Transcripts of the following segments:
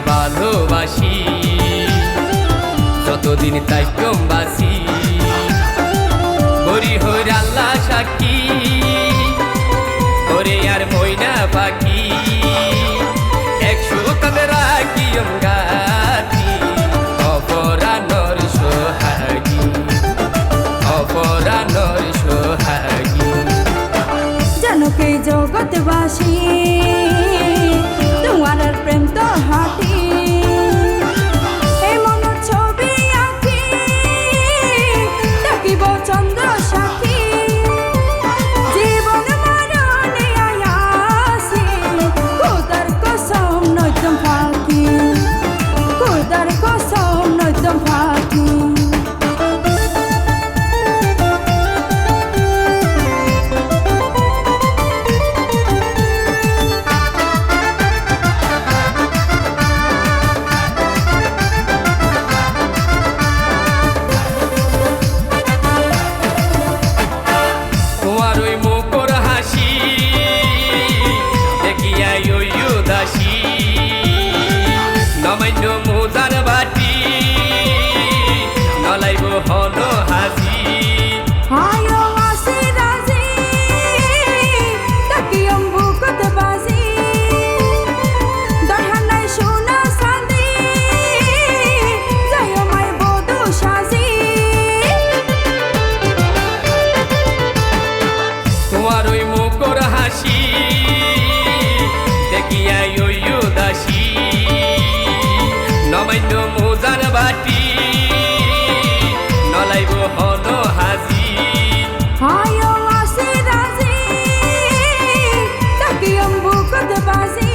ভালোবাসি যতদিন তাইকম বাসি হরি হরি আল্লাহ সাক্ষী ওরে আর ময়না পাখি একশো তবে রাখি গাতি অপরানর সোহাগী অপরানর সোহাগী জানকে জগৎবাসী তোমার প্রেম তো হাতি এই মন ছবি আঁকি দেখিব চন্দ্র সাক্ষী জীবন মারণে আয়াসি খোদার কসম নয়তম ফাঁকি খোদার কসম নয়তম ফাঁকি নমান্য মুদার বাটি নলাইব হন হাজি আয়ো আসি রাজি তাকিয়ম বুকত বাজি দরহানাই সোনা সাদি যায়ো মাই বধু সাজি তোমার ওই মুখর হাসি দেখিয়া ওই দাসী নমান্য মুজার বাটি নলাইব হন হাজি আয়ো আসি রাজি তাকিয়ম বুকত বাজি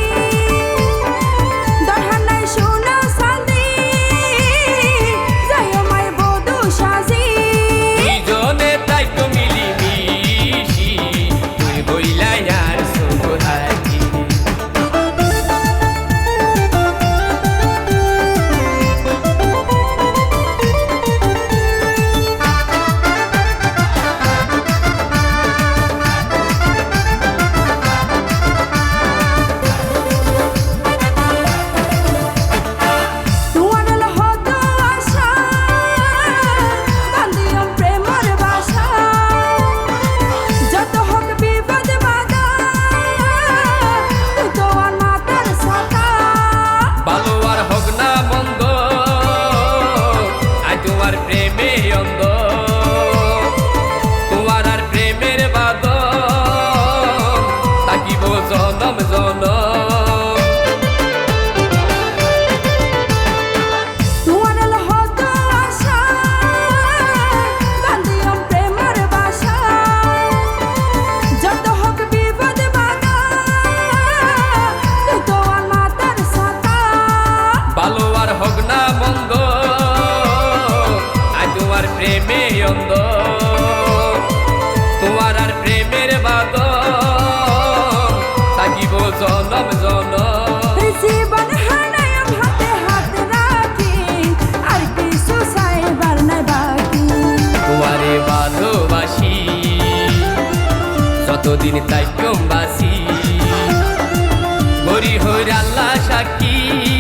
দরহানাই সোনা সাদি যায়ো মাই বধু সাজি দুইজনে তাই তো মিলি মিশি তুই বইলাই আর সোহাগী প্রেমে অন্ধ তোমার আর প্রেমের বাদ থাকিব জনম জনম ভালো আর হোক না মন্দ প্রেমে অন্ধ তোমার আর প্রেমের বাদ থাকিব জনম জনম জীবন হানায়াম হাতে হাত রাখি আর কিছু চাইবার নাই বাকি তোমারে ভালোবাসি যতদিন তাইকম বাসি হরি হরি আল্লাহ সাক্ষী